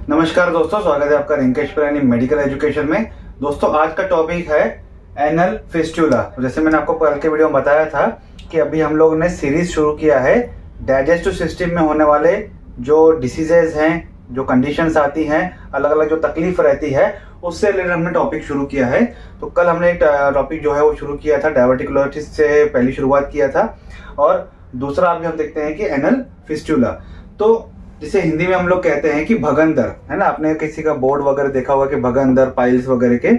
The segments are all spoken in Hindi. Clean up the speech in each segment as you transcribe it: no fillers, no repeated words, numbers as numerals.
नमस्कार दोस्तों, स्वागत है आपका रिंकेश पिरानी मेडिकल एजुकेशन में। दोस्तों आज का टॉपिक है एनल फिस्टुला। जैसे मैंने आपको कल के वीडियो में बताया था कि अभी हम लोग ने सीरीज शुरू किया है डाइजेस्टिव सिस्टम में होने वाले जो डिसीजेज हैं, जो कंडीशंस आती हैं, अलग अलग जो तकलीफ रहती है, उससे रिलेटेड हमने टॉपिक शुरू किया है। तो कल हमने एक टॉपिक जो है वो शुरू किया था, डायवर्टिकुलोसिस से पहली शुरुआत किया था, और दूसरा अभी हम देखते हैं कि एनल फिस्टुला। तो जिसे हिंदी में हम लोग कहते हैं कि भगंदर, है ना। आपने किसी का बोर्ड वगैरह देखा होगा कि भगंदर, पाइल्स वगैरह के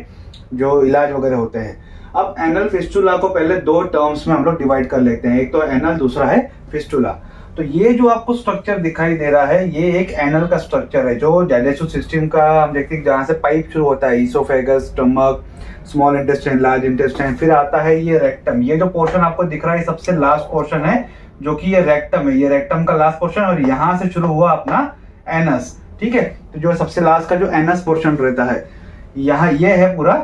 जो इलाज वगैरह होते हैं। अब एनल फिस्टुला को पहले दो टर्म्स में हम लोग डिवाइड कर लेते हैं, एक तो एनल, दूसरा है फिस्टुला। तो ये जो आपको स्ट्रक्चर दिखाई दे रहा है, ये एक एनल का स्ट्रक्चर है जो डाइजेस्टिव सिस्टम का हम देखते हैं जहाँ से पाइप शुरू होता है, oesophagus, stomach, small intestine, large intestine, फिर आता है ये रेक्टम। ये जो पोर्शन आपको दिख रहा है सबसे लास्ट पोर्शन है, जो कि ये रेक्टम है, ये रेक्टम का लास्ट पोर्शन, और यहाँ से शुरू हुआ अपना एनस। ठीक है, तो जो सबसे लास्ट का जो एनस पोर्शन रहता है, यहाँ ये है पूरा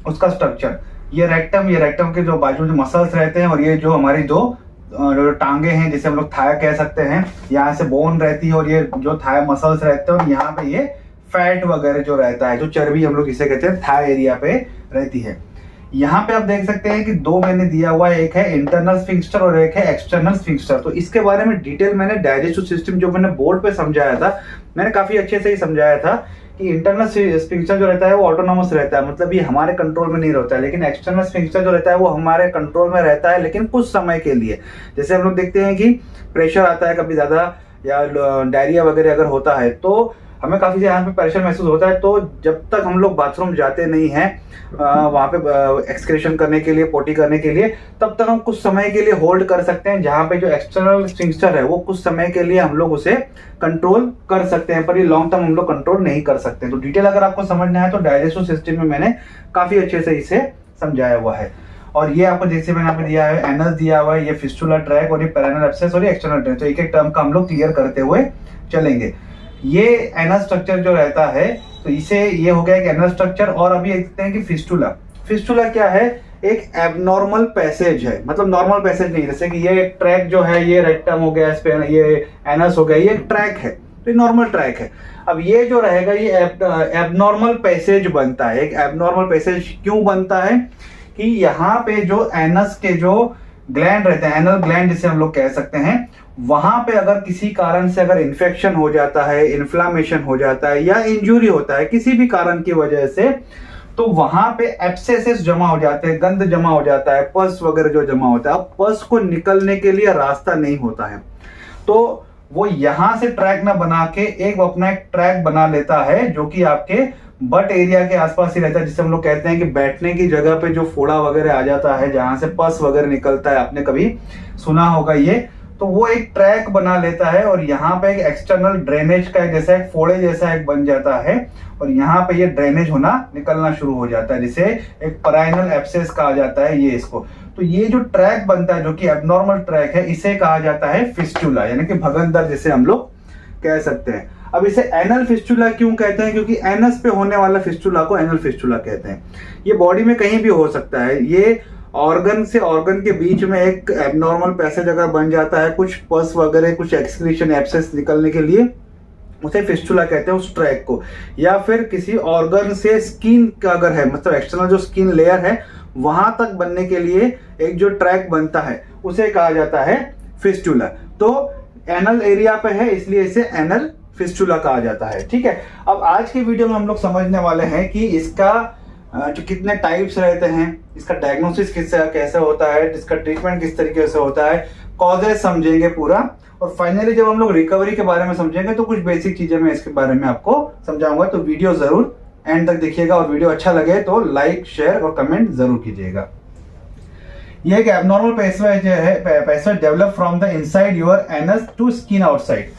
उसका स्ट्रक्चर। ये रेक्टम के जो बाजू जो मसल्स रहते हैं, और ये जो हमारी दो टांगे हैं जिसे हम लोग थाया कह सकते हैं, यहाँ से बोन रहती है, और ये जो थाया मसल्स रहते हैं, और यहाँ पे ये फैट वगैरह जो रहता है, जो चर्बी हम लोग इसे कहते हैं, थाया एरिया पे रहती है। यहाँ पे आप देख सकते हैं कि दो मैंने दिया हुआ है, एक है इंटरनल स्फिंक्टर और एक है एक्सटर्नल स्फिंक्टर। तो इसके बारे में डिटेल मैंने डाइजेस्टिव सिस्टम जो मैंने बोर्ड पे समझाया था, मैंने काफी अच्छे से ही समझाया था कि इंटरनल स्फिंक्टर जो रहता है वो ऑटोनोमस रहता है, मतलब ये हमारे कंट्रोल में नहीं रहता है, लेकिन एक्सटर्नल स्फिंक्टर जो रहता है वो हमारे कंट्रोल में रहता है, लेकिन कुछ समय के लिए। जैसे हम लोग देखते हैं कि प्रेशर आता है कभी ज्यादा, या डायरिया वगैरह अगर होता है तो हमें काफी यहाँ पे प्रेशर महसूस होता है, तो जब तक हम लोग बाथरूम जाते नहीं हैं वहाँ पे एक्सक्रीशन करने के लिए, पोटी करने के लिए, तब तक हम कुछ समय के लिए होल्ड कर सकते हैं, जहाँ पे जो एक्सटर्नल स्फिंक्टर है वो कुछ समय के लिए हम लोग उसे कंट्रोल कर सकते हैं, पर ये लॉन्ग टर्म हम लोग कंट्रोल नहीं कर सकते। तो डिटेल अगर आपको समझना है तो डाइजेस्टिव सिस्टम में मैंने काफी अच्छे से इसे समझाया हुआ है। और ये आपको जैसे मैंने आपको दिया है, एनस दिया हुआ है, ये फिस्टुला ट्रैक, और ये पेराइनल एब्सेस, और ये एक्सटर्नल ट्रैक। तो एक एक टर्म का हम लोग क्लियर करते हुए चलेंगे। ये एनल स्ट्रक्चर जो रहता है, तो इसे ये हो गया एक एनल स्ट्रक्चर। और अभी देखते हैं कि फिस्टुला क्या है, एक एबनॉर्मल पैसेज है, मतलब नॉर्मल पैसेज नहीं। जैसे कि ये एक ट्रैक जो है, ये रेक्टम हो गया, इस पे ये एनस हो गया, ये एक ट्रैक है, तो ये नॉर्मल ट्रैक है। अब ये जो रहेगा ये एबनॉर्मल पैसेज बनता है। एक एबनॉर्मल पैसेज क्यों बनता है कि यहाँ पे जो एनस के जो ग्लैंड रहते हैं, एनल ग्लैंड जिसे हम लोग कह सकते हैं, वहां पे अगर किसी कारण से अगर इन्फेक्शन हो जाता है, इन्फ्लामेशन हो जाता है, या इंजुरी होता है किसी भी कारण की वजह से, तो वहां पे एब्सेसेस जमा हो जाते हैं, गंद जमा हो जाता है, पस वगैरह जो जमा होता है। अब पस को निकलने के लिए रास्ता नहीं होता है, तो वो यहां से ट्रैक ना बना के एक अपना एक ट्रैक बना लेता है, जो कि आपके बट एरिया के आसपास ही रहता है, जिसे हम लोग कहते हैं कि बैठने की जगह पे जो फोड़ा वगैरह आ जाता है, जहां से पस वगैरह निकलता है, आपने कभी सुना होगा ये। तो वो एक ट्रैक बना लेता है, और यहाँ पे एक एक्सटर्नल ड्रेनेज का जैसा एक फोड़े जैसा एक बन जाता है, और यहाँ पे ये ड्रेनेज होना निकलना शुरू हो जाता है, जिसे एक पेराइनल एब्सेस कहा जाता है, ये इसको। तो ये जो ट्रैक बनता है, जो कि एबनॉर्मल ट्रैक है, इसे कहा जाता है फिस्टुला, यानी कि भगंदर जिसे हम लोग कह सकते हैं। अब इसे एनल फिस्टुला क्यों कहते हैं, क्योंकि एनस पे होने वाला फिस्टुला को एनल फिस्टुला कहते हैं। ये बॉडी में कहीं भी हो सकता है, ये ऑर्गन से ऑर्गन के बीच में एक एबनॉर्मल पैसेज अगर बन जाता है, कुछ पस वगैरह, कुछ एक्सक्रीशन, एब्सेस निकलने के लिए, उसे फिस्टुला कहते हैं उस ट्रैक को। या फिर किसी ऑर्गन से स्किन का अगर है, मतलब एक्सटर्नल जो स्किन लेयर है, वहां तक बनने के लिए एक जो ट्रैक बनता है, उसे कहा जाता है फिस्टुला। तो एनल एरिया पे है, इसलिए इसे एनल फिस्टुला कहा जाता है। ठीक है, अब आज के वीडियो में हम लोग समझने वाले हैं कि इसका जो कितने टाइप्स रहते हैं, इसका डायग्नोसिस कैसे होता है, इसका ट्रीटमेंट किस तरीके से होता है, कॉजेस समझेंगे पूरा, और फाइनली जब हम लोग रिकवरी के बारे में समझेंगे तो कुछ बेसिक चीजें मैं इसके बारे में आपको समझाऊंगा। तो वीडियो जरूर एंड तक देखिएगा, और वीडियो अच्छा लगे तो लाइक, शेयर और कमेंट जरूर कीजिएगा। ये एक abnormal passage develop from the inside your anus to skin outside.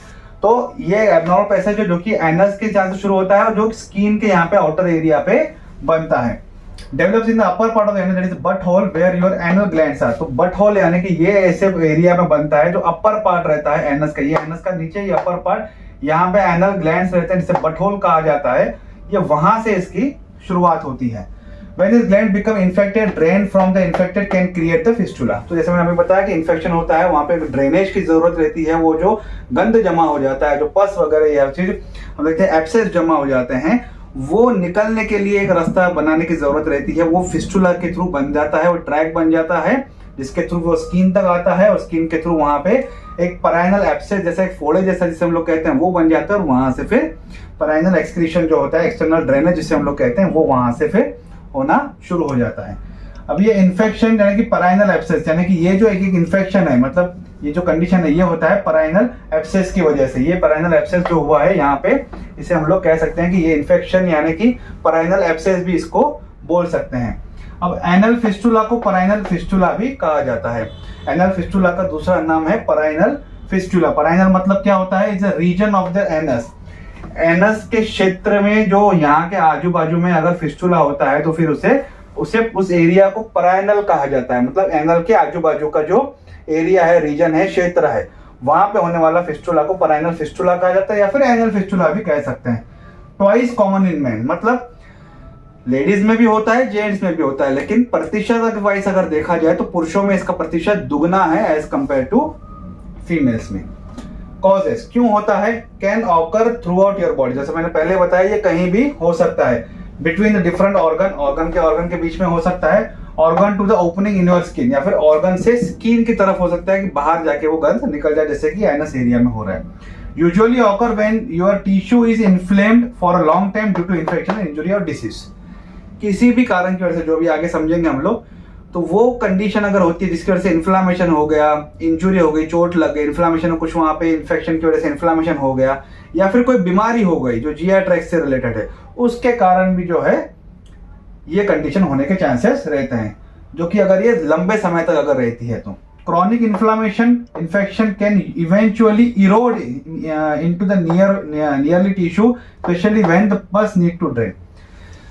तो ये एबनॉर्मल पैसेज है जो कि एनस के जहां से शुरू होता है, और जो स्किन के यहाँ पे आउटर एरिया पे बनता है। Develops in the upper part of the anus, that is butt hole where your anal glands are. तो बट होल यानी कि ये ऐसे एरिया में बनता है जो अपर पार्ट रहता है एनस का, ये एनस का नीचे ये अपर पार्ट, यहाँ पे एनल ग्लैंड्स रहते हैं जिसे बट होल कहा जाता है। ये वहां से इसकी शुरुआत होती है। When this gland become infected, drain from the infected can create the fistula. तो जैसे मैंने अभी बताया कि इन्फेक्शन होता है, वहाँ पे ड्रेनेज की जरूरत रहती है, वो जो गंद जमा हो जाता है, जो पस वगैरह या चीज हम देखते हैं एब्सेस जमा हो जाते हैं, वो निकलने के लिए एक रास्ता बनाने की जरूरत रहती है, वो फिस्टुला के थ्रू बन जाता है, वो ट्रैक बन जाता है जिसके थ्रू वो स्किन तक आता है और स्किन के थ्रू वहां पे एक पराइनल एब्सेस जैसा एक फोड़े जैसा जिसे हम लोग कहते हैं वो बन जाता है और वहां से फिर पराइनल एक्सक्रीशन जो होता है, एक्सटर्नल ड्रेनेज जिसे हम लोग कहते हैं, वो वहां से फिर होना शुरू हो जाता है। अब ये इन्फेक्शन यानी कि पराइनल एब्सेस यानी कि ये जो एक इन्फेक्शन है, मतलब ये जो कंडीशन है ये होता है पराइनल एब्सेस की वजह से। ये पराइनल एब्सेस जो हुआ है यहाँ पे, इसे हम लोग कह सकते हैं कि ये इन्फेक्शन यानी कि पराइनल एब्सेस भी इसको बोल सकते हैं। अब एनल फिस्टुला को पराइनल फिस्टुला भी कहा जाता है। एनल फिस्टुला का दूसरा नाम है पराइनल फिस्टुला। पराइनल मतलब क्या होता है? Is a region of the anus. Anus के क्षेत्र में जो यहाँ के आजू बाजू में अगर फिस्टुला होता है तो फिर उस एरिया को पराइनल कहा जाता है। मतलब एनल के आजू बाजू का जो एरिया है, रीजन है, क्षेत्र है, वहां पे होने वाला फिस्टुला को पराइनल फिस्टुला कहा जाता है या फिर एनल फिस्टुला भी कह सकते हैं। ट्वाइस कॉमन इन मैन, मतलब लेडीज में भी होता है, जेंट्स में भी होता है, लेकिन प्रतिशत वाइज अगर देखा जाए तो पुरुषों में इसका प्रतिशत दुगना है एज कंपेयर टू फीमेल्स में। कॉजेस क्यों होता है? Can occur through out your body. जैसे मैंने पहले बताया ये कहीं भी हो सकता है, बिटवीन द डिफरेंट ऑर्गन के बीच में हो सकता है, organ to the opening in your skin, या फिर ऑर्गन से स्किन की तरफ हो सकता है कि बाहर जाके वो गंध निकल जाए, जैसे कि एनस एरिया में हो रहा है। Usually occur when your tissue is inflamed for a long time due to infection, injury और डिसीज। किसी भी कारण की वजह से, जो भी आगे समझेंगे हम लोग, तो वो कंडीशन अगर होती है जिसकी वजह से इन्फ्लामेशन हो गया, इंजुरी हो गई, चोट लग गई, इन्फ्लामेशन कुछ वहां पे इन्फेक्शन की वजह से इन्फ्लामेशन हो गया, या फिर कोई बीमारी हो गई जो जीआई ट्रैक्ट से रिलेटेड है, उसके कारण भी जो है ये कंडीशन होने के चांसेस रहते हैं, जो कि अगर ये लंबे समय तक अगर रहती है तो। Chronic inflammation infection can eventually erode into the nearly tissue, especially when the pus need to drain.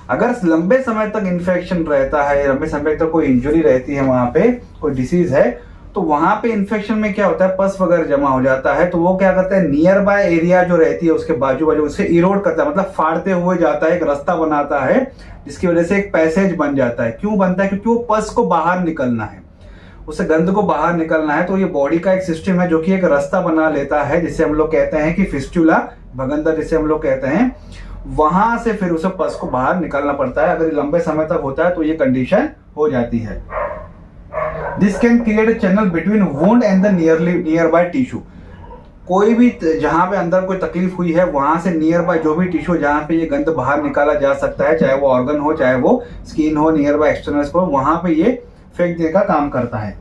अगर लंबे समय तक इन्फेक्शन रहता है, लंबे समय तक कोई इंजुरी रहती है, वहां पे कोई डिसीज है, तो वहां पे इन्फेक्शन में क्या होता है, पस वगैरह जमा हो जाता है, तो वो क्या करता है, नियर बाय एरिया जो रहती है उसके बाजू बाजू उससे इरोड करता है, मतलब फाड़ते हुए जाता है, एक रास्ता बनाता है, जिसकी वजह से एक पैसेज बन जाता है। क्यों बनता है? क्योंकि वो पस को बाहर निकलना है, उसे गंद को बाहर निकलना है, तो ये बॉडी का एक सिस्टम है जो कि एक रास्ता बना लेता है, जिसे हम लोग कहते हैं कि फिस्टुला, भगंदर जिसे हम लोग कहते हैं, वहां से फिर उसे पस को बाहर निकालना पड़ता है। अगर ये लंबे समय तक होता है तो ये कंडीशन हो जाती है। This can create a channel between wound and the near by tissue. कोई भी जहां पे अंदर कोई तकलीफ हुई है, वहां से नियर बाय जो भी टिश्यू जहां पे ये गंद बाहर निकाला जा सकता है, चाहे वो ऑर्गन हो, चाहे वो स्किन हो, नियर बाय एक्सटर्नल हो, वहां पे ये फेंक देने का काम करता है।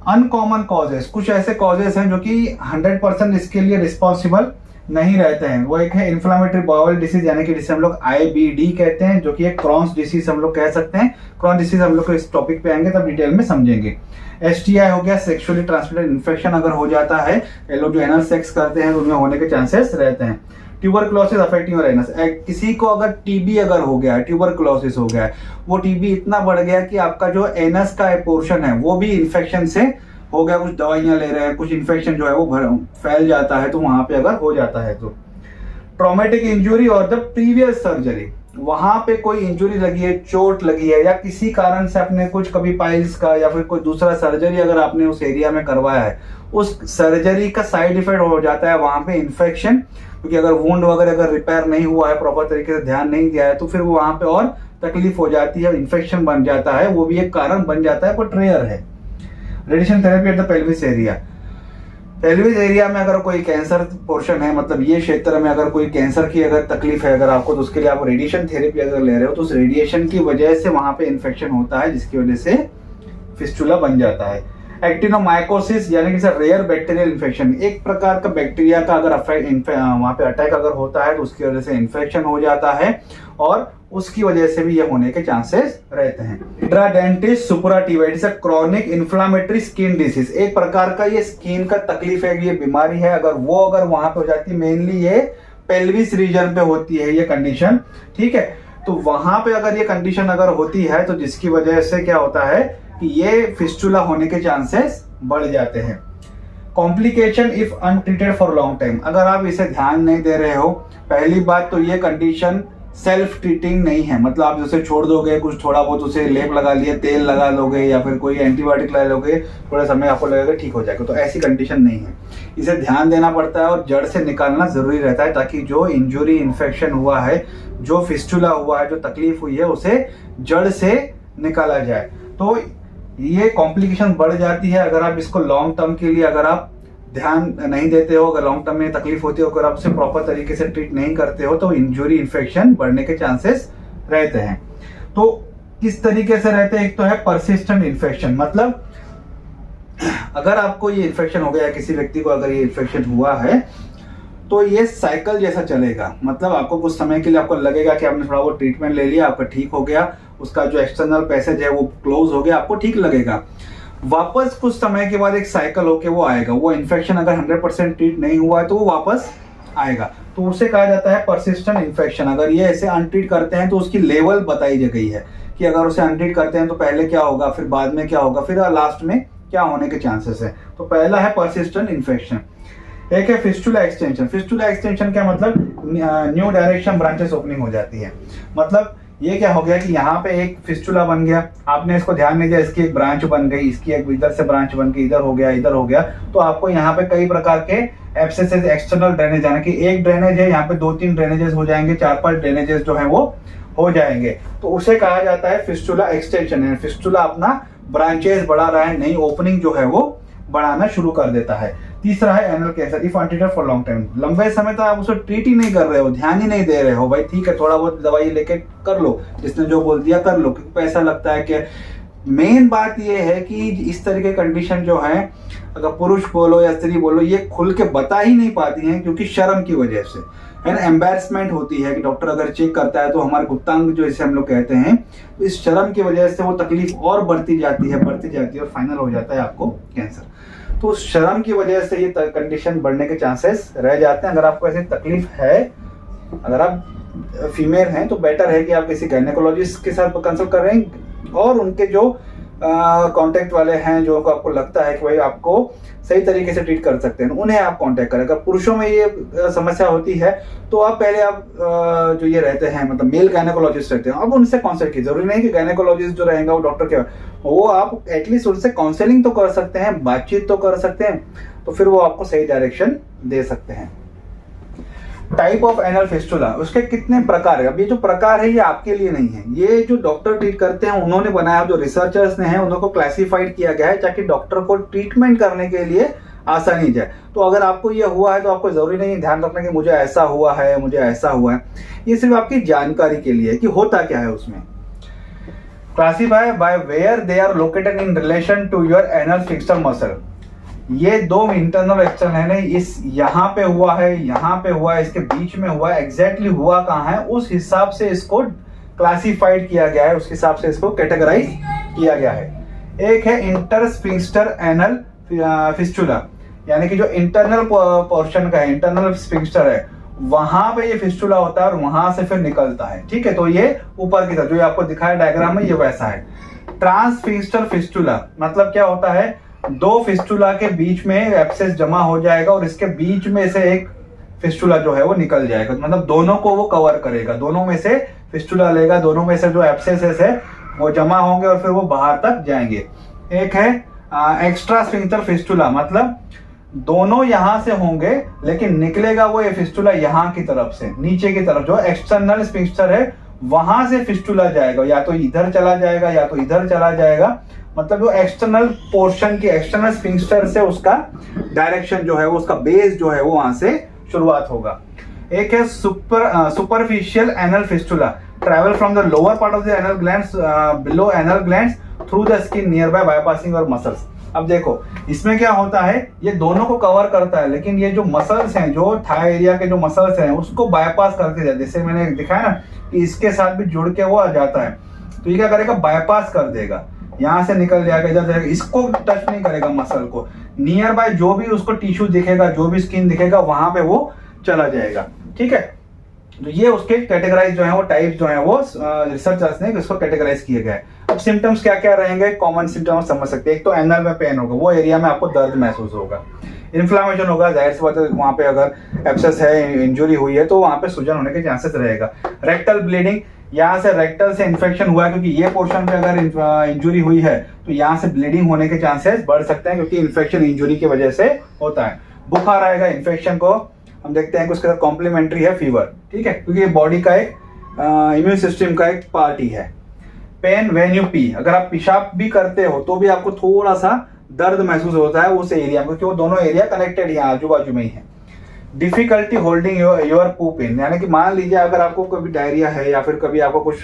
अनकॉमन कॉजेस, कुछ ऐसे कॉजेस हैं जो कि 100% इसके लिए रिस्पॉन्सिबल नहीं रहते हैं। वो एक है इन्फ्लामेटरी बाउल डिसीज, यानी कि जिसे हम लोग IBD कहते हैं, जो कि एक क्रॉन्स डिसीज हम लोग कह सकते हैं। क्रॉन्स डिसीज हम लोग इस टॉपिक पे आएंगे तब डिटेल में समझेंगे। STI हो गया, सेक्सुअली ट्रांसमिटेड इन्फेक्शन अगर हो जाता है, ये लोग जो एनल सेक्स करते हैं उनमें होने के चांसेस रहते हैं। ट्यूबरक्लोसिस अफेक्टिंग योर एनस, किसी को अगर TB अगर हो गया है, ट्यूबरक्लोसिस हो गया है, वो TB इतना बढ़ गया कि आपका जो एनस का पोर्शन है वो भी इन्फेक्शन से हो गया, कुछ दवाइयां ले रहे हैं, कुछ इन्फेक्शन जो है वो फैल जाता है, तो वहां पे अगर हो जाता है तो। ट्रॉमेटिक इंजुरी और द प्रीवियस सर्जरी, वहां पे कोई इंजुरी लगी है, चोट लगी है, या किसी कारण से आपने कुछ कभी पाइल्स का या फिर कोई दूसरा सर्जरी अगर आपने उस एरिया में करवाया है, उस सर्जरी का साइड इफेक्ट हो जाता है वहां पे इन्फेक्शन, क्योंकि अगर वुंड वगैरह अगर रिपेयर नहीं हुआ है, प्रॉपर तरीके से ध्यान नहीं दिया है, तो फिर वो वहां पे और तकलीफ हो जाती है, इन्फेक्शन बन जाता है, वो भी एक कारण बन जाता है, बट रेयर है। Radiation therapy at the pelvis area, pelvis area में अगर कोई कैंसर पोर्शन है, मतलब ये क्षेत्र में अगर कोई कैंसर की अगर तकलीफ है अगर आपको, तो उसके लिए आप रेडिएशन थेरेपी अगर ले रहे हो, तो उस रेडिएशन की वजह से वहां पे इन्फेक्शन होता है, जिसकी वजह से फिस्टुला बन जाता है। एक्टिनोमाइकोसिस यानी कि रेयर बैक्टीरियल इन्फेक्शन, एक प्रकार का बैक्टीरिया का अगर वहां पे अटैक अगर होता है तो उसकी वजह से इन्फेक्शन हो जाता है, और उसकी वजह से भी ये होने के चांसेस रहते हैं। हिड्राडेंटिस सुपुराटिवाइटिस, क्रॉनिक इन्फ्लामेटरी स्किन डिसीज, एक प्रकार का ये स्किन का तकलीफ है, ये बीमारी है, अगर वहां पे हो जाती है, मेनली ये पेल्विस रीजन पे होती है ये कंडीशन, ठीक है। तो वहां पे अगर ये कंडीशन अगर होती है तो जिसकी वजह से क्या होता है कि ये फिस्टुला होने के चांसेस बढ़ जाते हैं। Complication if untreated for long time, अगर आप इसे ध्यान नहीं दे रहे हो, पहली बात तो ये कंडीशन सेल्फ ट्रीटिंग नहीं है, मतलब आप जैसे छोड़ दोगे कुछ थोड़ा बहुत उसे लेप लगा लिया, तेल लगा लोगे या फिर कोई एंटीबायोटिक लगा लोगे, थोड़ा समय आपको लगेगा ठीक हो जाएगा, तो ऐसी कंडीशन नहीं है। इसे ध्यान देना पड़ता है और जड़ से निकालना जरूरी रहता है, ताकि जो इंजुरी इन्फेक्शन हुआ है, जो फिस्टुला हुआ है, जो तकलीफ हुई है, उसे जड़ से निकाला जाए। तो ये कॉम्प्लिकेशन बढ़ जाती है अगर आप इसको लॉन्ग टर्म के लिए अगर आप ध्यान नहीं देते हो, अगर लॉन्ग टर्म में तकलीफ होती है, अगर आप उसे प्रॉपर तरीके से ट्रीट नहीं करते हो, तो इंजुरी इन्फेक्शन बढ़ने के चांसेस रहते हैं। तो किस तरीके से रहते हैं? एक तो है परसिस्टेंट इन्फेक्शन, मतलब अगर आपको ये इन्फेक्शन हो गया है, किसी व्यक्ति को अगर ये इन्फेक्शन हुआ है, तो ये साइकिल जैसा चलेगा। मतलब आपको कुछ समय के लिए आपको लगेगा कि आपने थोड़ा वो ट्रीटमेंट ले लिया, आपका ठीक हो गया, उसका जो एक्सटर्नल पैसेज है वो क्लोज हो गया, आपको ठीक लगेगा। वापस कुछ समय के बाद एक साइकिल होके वो आएगा। वो इन्फेक्शन अगर 100% ट्रीट नहीं हुआ है तो वो वापस आएगा, तो उसे कहा जाता है परसिस्टेंट इन्फेक्शन। अगर ये ऐसे अनट्रीट करते हैं तो उसकी लेवल बताई गई है कि अगर उसे अनट्रीट करते हैं तो पहले क्या होगा, फिर बाद में क्या होगा, फिर लास्ट में क्या होने के चांसेस है। तो पहला है परसिस्टेंट इन्फेक्शन। एक है फिस्टुला एक्सटेंशन। फिस्टुला एक्सटेंशन क्या मतलब? न्यू डायरेक्शन ब्रांचेस ओपनिंग हो जाती है। मतलब ये क्या हो गया कि यहाँ पे एक फिस्टुला बन गया, आपने इसको ध्यान नहीं दिया, इसकी एक ब्रांच बन गई, इसकी एक इधर से ब्रांच बन गई, इधर हो गया, इधर हो गया, तो आपको यहाँ पे कई प्रकार के एब्सेसेस, एक्सटर्नल ड्रेनेज, यानी कि एक ड्रेनेज है, यहाँ पे 2-3 ड्रेनेजेस हो जाएंगे, 4-5 ड्रेनेजेस जो है वो हो जाएंगे, तो उसे कहा जाता है फिस्टुला एक्सटेंशन। है फिस्टुला अपना ब्रांचेस बढ़ा रहा है, नई ओपनिंग जो है वो बढ़ाना शुरू कर देता है। तीसरा है anal cancer, if untreated for long time. लंबे समय तक आप उसे ट्रीट ही नहीं कर रहे हो, ध्यान ही नहीं दे रहे हो, भाई ठीक है थोड़ा बहुत दवाई लेके कर लो, जिसने जो बोल दिया कर लो, क्योंकि पैसा लगता है। कि मेन बात ये है कि इस तरह के कंडीशन जो है, अगर पुरुष बोलो या स्त्री बोलो, ये खुल के बता ही नहीं पाती हैं, क्योंकि शर्म की वजह से, है ना, एम्बेरसमेंट होती है कि डॉक्टर अगर चेक करता है तो हमारे गुप्तांग जो इसे हम लोग कहते हैं, तो इस शर्म की वजह से वो तकलीफ और बढ़ती जाती है और फाइनल हो जाता है आपको कैंसर। तो उस शर्म की वजह से ये कंडीशन बढ़ने के चांसेस रह जाते हैं। अगर आपको ऐसी तकलीफ है, अगर आप फीमेल हैं, तो बेटर है कि आप किसी गायनेकोलॉजिस्ट के साथ कंसल्ट कर रहे हैं, और उनके जो कांटेक्ट वाले हैं, जो आपको लगता है कि भाई आपको सही तरीके से ट्रीट कर सकते हैं, उन्हें आप कांटेक्ट करें। अगर पुरुषों में ये समस्या होती है तो आप पहले आप जो ये रहते हैं, मतलब मेल गायनेकोलॉजिस्ट रहते हैं, अब उनसे कांसल्ट कीजिए। जरूरी नहीं कि गायनेकोलॉजिस्ट जो रहेगा वो डॉक्टर के, वो आप एटलीस्ट उनसे काउंसलिंग तो कर सकते हैं, बातचीत तो कर सकते हैं, तो फिर वो आपको सही डायरेक्शन दे सकते हैं। टाइप ऑफ एनल फिस्टुला, उसके कितने प्रकार है? अब ये जो प्रकार है ये आपके लिए नहीं है, ये जो डॉक्टर ट्रीट करते हैं उन्होंने बनाया, जो रिसर्चर्स ने हैं उनको क्लासिफाइड किया गया है, ताकि डॉक्टर को ट्रीटमेंट करने के लिए आसानी जाए। तो अगर आपको ये हुआ है तो आपको जरूरी नहीं ध्यान रखना कि मुझे ऐसा हुआ है, मुझे ऐसा हुआ है, ये सिर्फ आपकी जानकारी के लिए है कि होता क्या है उसमें। Classify by where they are located in relation to your anal sphincter muscle. ये दो इंटरनल एक्सटर्नल है, नहीं इस यहाँ पे हुआ है, यहाँ पे हुआ है, इसके बीच में हुआ है, एग्जैक्टली हुआ कहाँ है, उस हिसाब से इसको क्लासिफाइड किया गया है, उस हिसाब से इसको कैटेगराइज किया गया है। एक है इंटरस्फिंक्टर एनल फिस्टुला, यानी कि जो इंटरनल पोर्शन का है, इंटरनल स्फिंक्टर है, वहां पे ये फिस्टुला होता है और वहां से फिर निकलता है, ठीक है। तो ये ऊपर की तरफ जो आपको दिखाया डायग्राम में, ये वैसा है। ट्रांसफिंक्टर फिस्टुला मतलब क्या होता है? दो फिस्टुला के बीच में एब्सेस जमा हो जाएगा और इसके बीच में से एक फिस्टुला जो है वो निकल जाएगा, मतलब दोनों को वो कवर करेगा, दोनों में से फिस्टुला लेगा, दोनों में से जो एब्सेसेस है वो जमा होंगे और फिर वो बाहर तक जाएंगे। एक है एक्स्ट्रा स्फिंक्टर फिस्टुला, मतलब दोनों यहां से होंगे लेकिन निकलेगा वो ये फिस्टुला यहाँ की तरफ से, नीचे की तरफ जो एक्सटर्नल स्फिंक्टर है वहां से फिस्टुला जाएगा, या तो इधर चला जाएगा या तो इधर चला जाएगा, मतलब वो एक्सटर्नल पोर्शन की, एक्सटर्नल स्फिंक्टर से उसका डायरेक्शन जो है वो, उसका बेस जो है वो वहां से शुरुआत होगा। एक है superficial anal fistula, travel from the lower part of the anal glands below anal glands through the skin near by bypassing और मसल्स। अब देखो इसमें क्या होता है, ये दोनों को कवर करता है, लेकिन ये जो मसल्स हैं, जो थाई एरिया के जो मसल्स हैं, उसको बाईपास करके जाते, जैसे मैंने दिखाया ना कि इसके साथ भी जुड़ के वो आ जाता है, तो ये क्या करेगा, बाईपास कर देगा, यहाँ से निकल जाएगा, इधर जाएगा, इसको टच नहीं करेगा मसल को, नियर बाय जो भी उसको टिश्यू दिखेगा, जो भी स्किन दिखेगा, वहां पे वो चला जाएगा, ठीक है। तो ये उसके कैटेगराइज जो है वो टाइप जो है वो रिसर्चर्स ने इसको कैटेगराइज किए गए। अब सिम्टम्स क्या क्या रहेंगे, कॉमन सिम्टम्स समझ सकते हैं। एक तो एनल में पेन होगा, वो एरिया में आपको दर्द महसूस होगा। इन्फ्लामेशन होगा, जाहिर सी बात है वहाँ पे अगर एब्सेस है, इंजुरी हुई है तो वहाँ पे सूजन होने के चांसेस रहेगा। रेक्टल ब्लीडिंग, यहाँ से रेक्टल से इन्फेक्शन हुआ है क्योंकि ये पोर्शन पे अगर इंजुरी हुई है तो यहाँ से ब्लीडिंग होने के चांसेस बढ़ सकते हैं क्योंकि इन्फेक्शन इंजुरी की वजह से होता है। बुखार आएगा, इन्फेक्शन को हम देखते हैं कि उसके साथ कॉम्प्लीमेंट्री है फीवर, ठीक है, क्योंकि ये बॉडी का एक इम्यून सिस्टम का एक पार्ट ही है। पेन व्हेन यू पी, अगर आप पेशाब भी करते हो तो भी आपको थोड़ा सा दर्द महसूस होता है उस एरिया में क्योंकि वो दोनों एरिया कनेक्टेड यहाँ आजू बाजू में ही है। डिफिकल्टी होल्डिंग योर पूप इन, यानी कि मान लीजिए अगर आपको कभी डायरिया है या फिर कभी आपको कुछ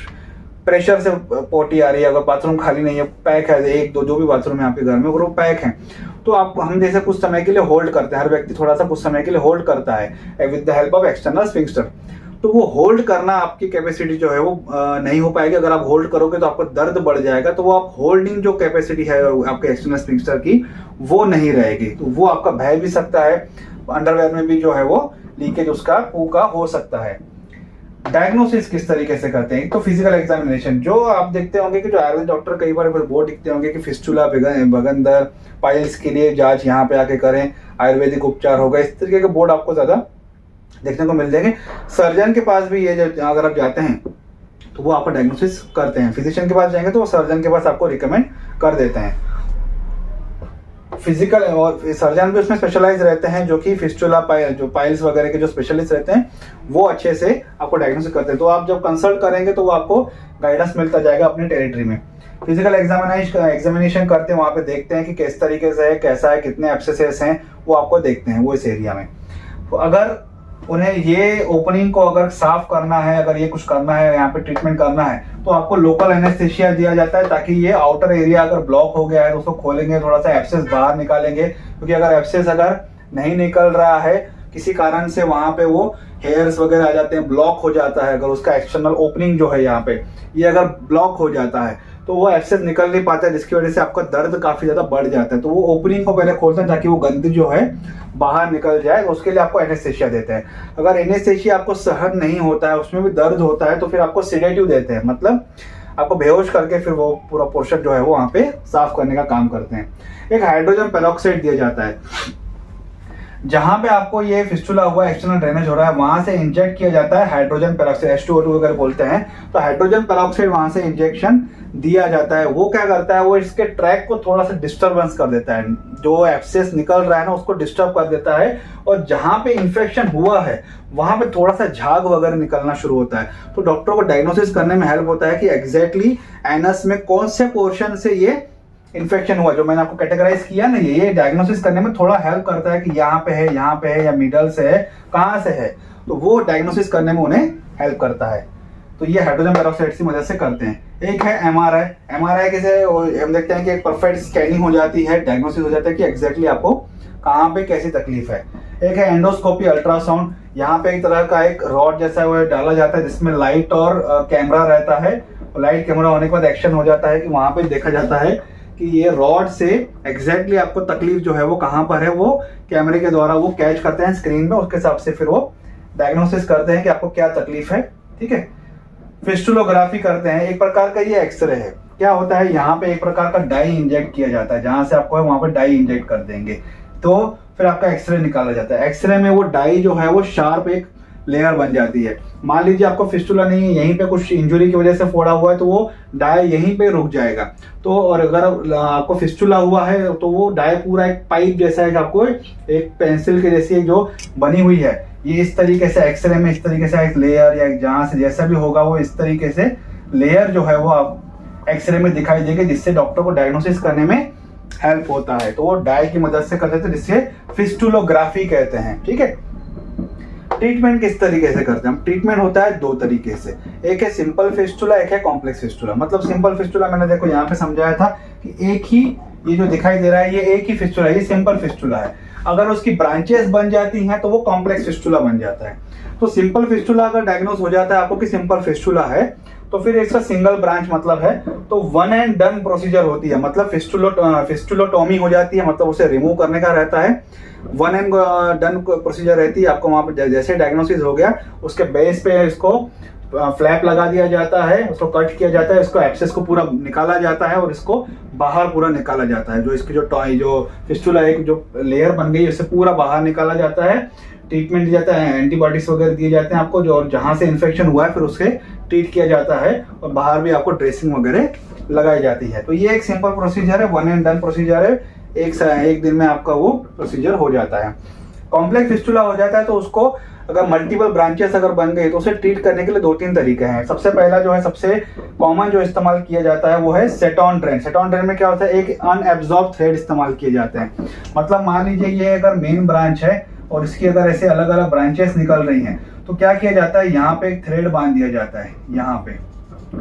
प्रेशर से पोटी आ रही है, अगर बाथरूम खाली नहीं है, पैक है, एक दो जो भी बाथरूम है आपके घर में, अगर वो पैक है तो आप हम जैसे कुछ समय के लिए होल्ड करते हैं, हर व्यक्ति थोड़ा सा कुछ समय के लिए होल्ड करता है with the help of external sphincter. तो वो होल्ड करना आपकी कैपेसिटी जो है वो नहीं हो पाएगी। अगर आप होल्ड करोगे तो आपको दर्द बढ़ जाएगा, तो वो आप होल्डिंग जो कैपेसिटी है आपके एक्सटर्नल स्फिंक्टर की वो नहीं रहेगी, तो वो आपका बह भी सकता है, अंडरवेयर में भी जो है वो लीकेज उसका पू का हो सकता है। डायग्नोसिस किस तरीके से करते हैं, तो फिजिकल एग्जामिनेशन, जो आप देखते होंगे कि जो आयुर्वेद डॉक्टर कई बार बोर्ड दिखते होंगे कि फिस्टुला, बगंदर, पाइल्स के लिए जांच यहाँ पे आके करें, आयुर्वेदिक उपचार होगा, इस तरीके के बोर्ड आपको ज्यादा देखने को मिल जाएंगे। सर्जन के पास भी ये अगर आप जाते हैं तो वो आपको डायग्नोसिस करते हैं। फिजिशियन के पास जाएंगे तो वो सर्जन के पास आपको रिकमेंड कर देते हैं। फिजिकल और सर्जन भी उसमें स्पेशलाइज रहते हैं, जो कि फिस्टुला, जो पाइल्स वगैरह के जो स्पेशलिस्ट रहते हैं वो अच्छे से आपको डायग्नोसिस करते हैं। तो आप जब कंसल्ट करेंगे तो वो आपको गाइडेंस मिलता जाएगा अपनी टेरिटरी में। फिजिकल एग्जामिनेशन करते हैं, वहाँ पे देखते हैं कि किस तरीके से है, कैसा है, कितने एब्सेसेस हैं, वो आपको देखते हैं वो इस एरिया में। तो अगर उन्हें ये ओपनिंग को अगर साफ करना है, अगर ये कुछ करना है, यहाँ पे ट्रीटमेंट करना है, तो आपको लोकल एनेस्थेशिया दिया जाता है ताकि ये आउटर एरिया अगर ब्लॉक हो गया है तो उसको खोलेंगे, थोड़ा सा एब्सेस बाहर निकालेंगे, क्योंकि अगर एब्सेस अगर नहीं निकल रहा है किसी कारण से, वहां पे वो हेयर्स वगैरह आ जाते हैं, ब्लॉक हो जाता है, अगर उसका एक्सटर्नल ओपनिंग जो है यहाँ पे ये अगर ब्लॉक हो जाता है तो वो एब्सेस निकल नहीं पाता है, जिसकी वजह से आपका दर्द काफी ज्यादा बढ़ जाता है। तो वो ओपनिंग को पहले खोलते हैं ताकि वो गंद जो है बाहर निकल जाए, तो उसके लिए आपको एनेस्थेशिया देते हैं। अगर एनेस्थेशिया आपको सहन नहीं होता है, उसमें भी दर्द होता है, तो फिर आपको सिडेटिव देते हैं, मतलब आपको बेहोश करके फिर वो पूरा पोर्शन जो है वो वहां पे साफ करने का काम करते हैं। एक हाइड्रोजन पेरोक्साइड दिया जाता है, जहां पे आपको ये फिस्टुला हुआ, एक्सटर्नल ड्रेनेज हो रहा है, वहां से इंजेक्ट किया जाता है हाइड्रोजन पेरोक्साइड, H2O2 अगर बोलते हैं, तो हाइड्रोजन पेरोक्साइड वहां से इंजेक्शन दिया जाता है। वो क्या करता है, वो इसके ट्रैक को थोड़ा सा डिस्टर्बेंस कर देता है, जो एब्सेस निकल रहा है ना उसको डिस्टर्ब कर देता है, और जहां पे इंफेक्शन हुआ है वहां पे थोड़ा सा झाग वगैरह निकलना शुरू होता है। तो डॉक्टर को डायग्नोसिस करने में हेल्प होता है कि एग्जैक्टली एनस में कौन से पोर्शन से ये इन्फेक्शन हुआ, जो मैंने आपको कैटेगराइज किया ना, ये डायग्नोसिस करने में थोड़ा हेल्प करता है कि यहाँ पे है, यहाँ पे है, या मिडल से है, कहाँ से है, तो वो डायग्नोसिस करने में उन्हें हेल्प करता है। तो ये हाइड्रोजन पेरोक्साइड की मदद से करते हैं। एक है एमआरआई कैसे हम देखते हैं कि एक परफेक्ट स्कैनिंग हो जाती है, डायग्नोसिस हो जाता है कि एग्जैक्टली आपको कहाँ पे कैसी तकलीफ है। एक है एंडोस्कोपी अल्ट्रासाउंड, यहाँ पे एक तरह का एक रॉड जैसा वो डाला जाता है जिसमें लाइट और कैमरा रहता है, लाइट कैमरा होने के बाद एक्शन हो जाता है कि वहां पे देखा जाता है कि ये रॉड से एग्जैक्टली आपको तकलीफ जो है वो कहाँ पर है, वो कैमरे के द्वारा वो कैच करते हैं स्क्रीन में, उसके हिसाब से फिर वो डायग्नोसिस करते हैं कि आपको क्या तकलीफ है, ठीक है। फिस्टुलोग्राफी करते हैं, एक प्रकार का ये एक्सरे है। क्या होता है, यहाँ पे एक प्रकार का डाई इंजेक्ट किया जाता है, जहां से आपको है वहां पे डाई इंजेक्ट कर देंगे, तो फिर आपका एक्सरे निकाला जाता है। एक्सरे में वो डाई जो है वो शार्प एक लेयर बन जाती है। मान लीजिए आपको फिस्टुला नहीं है, यहीं पे कुछ इंजुरी की वजह से फोड़ा हुआ है, तो वो डाई यहीं पे रुक जाएगा। तो और अगर आपको फिस्टुला हुआ है तो वो डाई पूरा एक पाइप जैसा है, आपको एक पेंसिल के जैसी जो बनी हुई है, ये इस तरीके से एक्सरे में इस तरीके से एक लेयर या एक जहां से जैसा भी होगा वो इस तरीके से लेयर जो है वो आप एक्सरे में दिखाई देगी, जिससे डॉक्टर को डायग्नोसिस करने में हेल्प होता है। तो वो डाई की मदद से करते थे, जिससे फिस्टुलोग्राफी कहते हैं, ठीक है। ट्रीटमेंट किस तरीके से करते हैं हम, ट्रीटमेंट होता है दो तरीके से, एक है सिंपल फिस्टुला, एक है कॉम्प्लेक्स फिस्टुला। मतलब सिंपल फिस्टुला मैंने देखो यहाँ पे समझाया था कि एक ही ये जो दिखाई दे रहा है ये एक ही फिस्टुला, ये सिंपल फिस्टुला है। अगर उसकी ब्रांचेस बन जाती हैं तो वो कॉम्प्लेक्स फिस्टुला बन जाता है। तो सिंपल फिस्टुला अगर डायग्नोस हो जाता है आपको कि सिंपल फिस्टुला है, तो फिर इसका सिंगल ब्रांच मतलब है, तो वन एंड डन प्रोसीजर होती है, मतलब फिस्टुलोटॉमी हो जाती है, मतलब उसे रिमूव करने का रहता है। वन एंड डन प्रोसीजर रहती है, आपको वहां पर जैसे डायग्नोसिस हो गया उसके बेस पे इसको फ्लैप लगा दिया जाता है, उसको कट किया जाता है, इसको एक्सेस को पूरा निकाला जाता है और इसको बाहर पूरा निकाला जाता है। जो इसकी जो फिस्टुला एक जो लेयर बन गई है उससे पूरा बाहर निकाला जाता है, ट्रीटमेंट दिया जाता है, एंटीबायोटिक्स वगैरह दिए जाते हैं आपको, जो और जहाँ से इन्फेक्शन हुआ है फिर उसके ट्रीट किया जाता है और बाहर भी आपको ड्रेसिंग वगैरह लगाई जाती है। तो ये एक सिंपल प्रोसीजर है, 1 एंड डन प्रोसीजर है, एक दिन में आपका वो प्रोसीजर हो जाता है। कॉम्प्लेक्स फिस्टुला हो जाता है तो उसको अगर मल्टीपल ब्रांचेस अगर बन गई तो उसे ट्रीट करने के लिए 2-3 तरीके हैं। सबसे पहला जो है, सबसे कॉमन जो इस्तेमाल किया जाता है वो है सेटॉन ड्रेन। सेटॉन ड्रेन में क्या होता है, एक अनएब्जॉर्ब थ्रेड इस्तेमाल किए जाते हैं। मतलब मान लीजिए ये अगर मेन ब्रांच है और इसकी अगर ऐसे अलग अलग ब्रांचेस निकल रही हैं तो क्या किया जाता है, यहाँ पे एक थ्रेड बांध दिया जाता है यहाँ पे,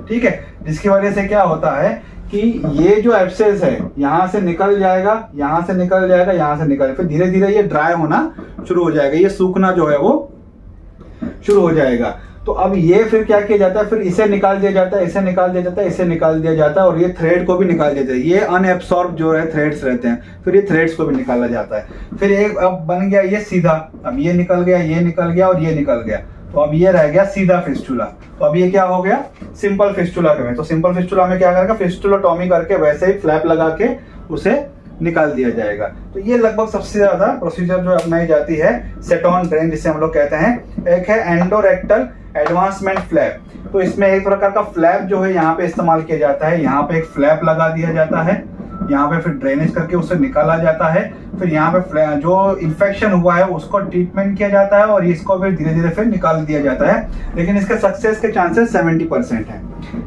ठीक है, जिसकी वजह से क्या होता है कि ये जो एब्सेस है यहाँ से निकल जाएगा, यहाँ से निकल जाएगा, यहाँ से निकल, फिर धीरे धीरे ये ड्राई होना शुरू हो जाएगा, ये सूखना जो है वो शुरू हो जाएगा। तो अब ये फिर क्या किया जाता है, फिर इसे निकाल दिया जाता है, इसे निकाल दिया जाता है, इसे निकाल दिया जाता है और ये थ्रेड को भी निकाल दिया जाता है। ये अनएब्सॉर्ब जो है थ्रेड्स रहते हैं, फिर ये थ्रेड्स को भी निकाला जाता है। फिर एक अब बन गया ये सीधा, अब ये निकल गया, ये निकल गया और ये निकल गया, तो अब ये रह गया सीधा फिस्टुला। तो अब ये क्या हो गया, सिंपल फिस्टुला में। तो सिंपल फिस्टुला में क्या करेगा, फिस्टुलोटॉमी करके वैसे ही फ्लैप लगा के उसे निकाल दिया जाएगा। तो ये लगभग सबसे ज्यादा प्रोसीजर जो अपनाई जाती है सेटॉन ड्रेन जिसे हम लोग कहते हैं। एक है एंडोरेक्टल एडवांसमेंट फ्लैप, तो इसमें एक प्रकार का फ्लैप जो है यहाँ पे इस्तेमाल किया जाता है। यहाँ पे एक फ्लैप लगा दिया जाता है, यहाँ पे फिर ड्रेनेज करके उसे निकाला जाता है, फिर यहाँ पे जो इन्फेक्शन हुआ है उसको ट्रीटमेंट किया जाता है और इसको फिर धीरे धीरे फिर निकाल दिया जाता है। लेकिन इसके सक्सेस के चांसेस 70% है,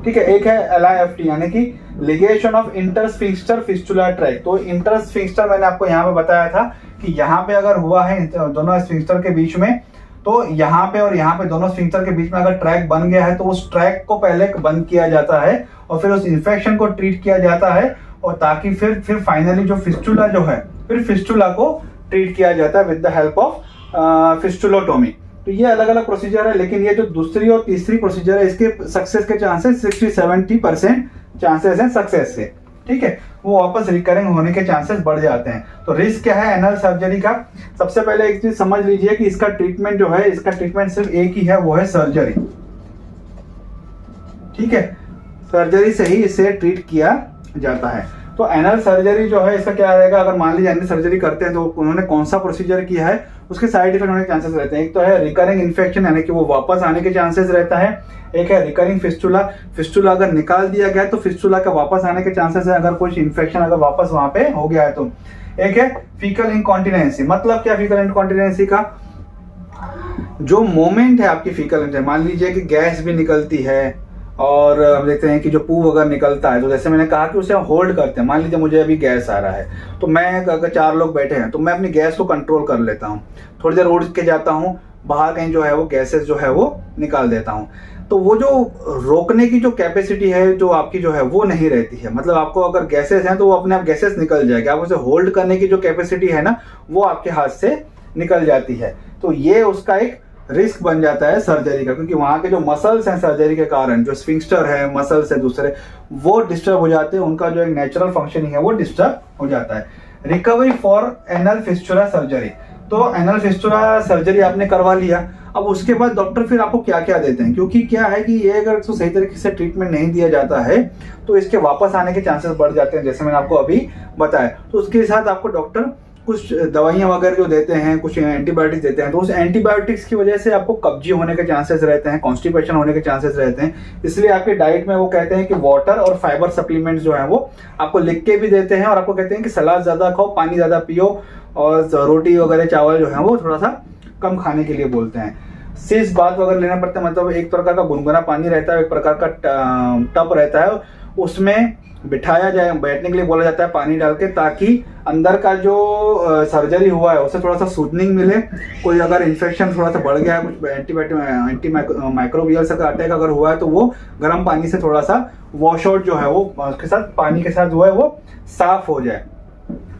ठीक है। एक है LIFT यानी कि लिगेशन ऑफ इंटरस्फिंक्टर फिस्टुलर ट्रैक्ट। तो इंटरस्फिंक्टर मैंने आपको यहाँ पे बताया था कि यहाँ पे अगर हुआ है दोनों स्फिंक्टर के बीच में, तो यहाँ पे और यहाँ पे दोनों स्फिंक्टर के बीच में अगर ट्रैक बन गया है तो उस ट्रैक को पहले बंद किया जाता है और फिर उस इन्फेक्शन को ट्रीट किया जाता है और ताकि फिर फाइनली जो फिस्टुला जो है फिर फिस्टुला को ट्रीट किया जाता है विद द हेल्प ऑफ फिस्टुलोटॉमी। तो ये अलग अलग प्रोसीजर है, लेकिन ये जो दूसरी और तीसरी प्रोसीजर है इसके सक्सेस के चांसेस 60-70% चांसेस हैं सक्सेस से, ठीक है। वो वापस रिकरिंग होने के चांसेस बढ़ जाते हैं। तो रिस्क क्या है एनल सर्जरी का, सबसे पहले एक चीज समझ लीजिए कि इसका ट्रीटमेंट जो है, इसका ट्रीटमेंट सिर्फ एक ही है, वो है सर्जरी, ठीक है। सर्जरी से ही इसे ट्रीट किया जाता है। तो एनल सर्जरी जो है इसका क्या रहेगा, अगर मान लीजिए एनल सर्जरी करते हैं तो उन्होंने कौन सा प्रोसीजर किया है, उसके साइड इफेक्ट होने के चांसेस रहते हैं। एक तो है रिकरिंग इन्फेक्शन यानी कि वो वापस आने के चांसेस रहता है। एक है रिकरिंग फिस्टुला, फिस्टुला अगर निकाल दिया गया तो फिस्टुला का वापस आने के चांसेस है अगर कुछ इन्फेक्शन अगर वापस वहां पे हो गया है तो। एक है फीकल इनकॉन्टिनेंसी। मतलब क्या फीकल इनकॉन्टिनेंसी का, जो मोमेंट है आपकी फीकल, मान लीजिए कि गैस भी निकलती है और हम देखते हैं कि जो पू अगर निकलता है तो जैसे मैंने कहा कि उसे हम होल्ड करते हैं। मान लीजिए मुझे अभी गैस आ रहा है तो मैं अगर 4 लोग बैठे हैं तो मैं अपनी गैस को कंट्रोल कर लेता हूँ, थोड़ी देर उड़ के जाता हूँ बाहर, कहीं जो है वो गैसेस जो है वो निकाल देता हूँ। तो वो जो रोकने की जो कैपेसिटी है जो आपकी जो है वो नहीं रहती है। मतलब आपको अगर गैसेस हैं तो वो अपने आप गैसेस निकल जाएगी, आप उसे होल्ड करने की जो कैपेसिटी है ना वो आपके हाथ से निकल जाती है। तो ये उसका एक रिस्क बन जाता है सर्जरी का, क्योंकि वहां के जो मसल्स हैं सर्जरी के कारण, जो स्फिंक्टर है मसल्स है दूसरे, वो डिस्टर्ब हो जाते हैं, उनका जो एक नेचुरल फंक्शनिंग है वो डिस्टर्ब हो जाता है। Recovery for anal fistula surgery, तो एनल फिस्टुला सर्जरी आपने करवा लिया, अब उसके बाद डॉक्टर फिर आपको क्या क्या देते हैं, क्योंकि क्या है कि ये अगर इसको सही तरीके से ट्रीटमेंट नहीं दिया जाता है तो इसके वापस आने के चांसेस बढ़ जाते हैं, जैसे मैंने आपको अभी बताया। तो उसके साथ आपको डॉक्टर कुछ दवाइयां वगैरह जो देते हैं, कुछ एंटीबायोटिक्स देते हैं, तो उस एंटीबायोटिक्स की वजह से आपको कब्जी होने के चांसेस रहते हैं, कॉन्स्टिपेशन होने के चांसेस रहते हैं। इसलिए आपके डाइट में वो कहते हैं कि वाटर और फाइबर सप्लीमेंट्स जो है वो आपको लिख के भी देते हैं और आपको कहते हैं कि सलाद ज्यादा खाओ, पानी ज्यादा पियो और रोटी वगैरह चावल जो है वो थोड़ा सा कम खाने के लिए बोलते हैं। सिस बात वगैरह लेना पड़ता है, मतलब एक प्रकार का गुनगुना पानी रहता है, एक प्रकार का टब रहता है, उसमें बिठाया जाए, बैठने के लिए बोला जाता है पानी डाल के, ताकि अंदर का जो सर्जरी हुआ है उसे थोड़ा सा सूदनिंग मिले। कोई अगर इन्फेक्शन थोड़ा सा बढ़ गया है, कुछ एंटी माइक्रोबियल का अटैक अगर हुआ है तो वो गर्म पानी से थोड़ा सा वॉश आउट जो है वो उसके साथ पानी के साथ जो है वो साफ हो जाए।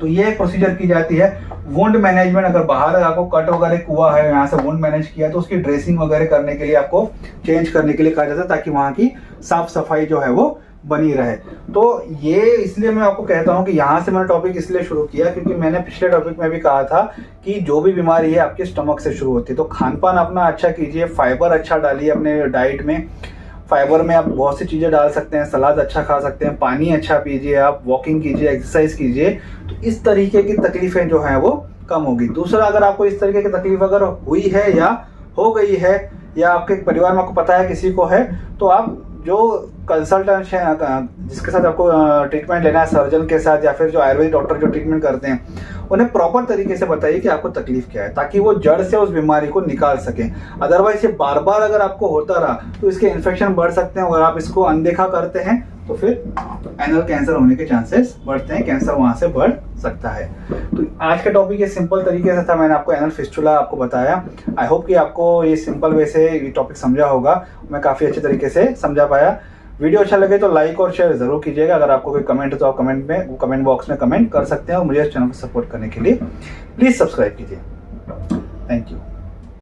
तो ये प्रोसीजर की जाती है। वुंड मैनेजमेंट, अगर बाहर आपको कट वगैरह हुआ है, यहाँ से वुंड मैनेज किया तो उसकी ड्रेसिंग वगैरह करने के लिए आपको चेंज करने के लिए कहा जाता है, ताकि वहाँ की साफ सफाई जो है वो बनी रहे। तो ये इसलिए मैं आपको कहता हूँ कि यहाँ से मैंने टॉपिक इसलिए शुरू किया क्योंकि मैंने पिछले टॉपिक में भी कहा था कि जो भी बीमारी है आपके स्टमक से शुरू होती है। तो खान पान अपना अच्छा कीजिए, फाइबर अच्छा डालिए अपने डाइट में। फाइबर में आप बहुत सी चीज़ें डाल सकते हैं, सलाद अच्छा खा सकते हैं, पानी अच्छा पीजिए, आप वॉकिंग कीजिए, एक्सरसाइज कीजिए, तो इस तरीके की तकलीफें जो हैं वो कम होगी। दूसरा, अगर आपको इस तरीके की तकलीफ अगर हुई है या हो गई है या आपके परिवार में आपको पता है किसी को है, तो आप जो कंसल्टेंट है जिसके साथ आपको ट्रीटमेंट लेना है, सर्जन के साथ या फिर जो आयुर्वेदिक डॉक्टर जो ट्रीटमेंट करते हैं, उन्हें प्रॉपर तरीके से बताइए कि आपको तकलीफ क्या है, ताकि वो जड़ से उस बीमारी को निकाल सकें। अदरवाइज ये बार बार अगर आपको होता रहा तो इसके इन्फेक्शन बढ़ सकते हैं, और आप इसको अनदेखा करते हैं तो फिर एनल कैंसर होने के चांसेस बढ़ते हैं, कैंसर वहां से बढ़ सकता है। तो आज का टॉपिक ये सिंपल तरीके से था, मैंने आपको एनल फिस्टुला आपको बताया। आई होप कि आपको ये सिंपल वे से ये टॉपिक समझा होगा, मैं काफ़ी अच्छे तरीके से समझा पाया। वीडियो अच्छा लगे तो लाइक और शेयर जरूर कीजिएगा। अगर आपको कोई कमेंट है तो आप कमेंट बॉक्स में कमेंट कर सकते हैं, और मुझे इस चैनल को सपोर्ट करने के लिए प्लीज़ सब्सक्राइब कीजिए। Thank you.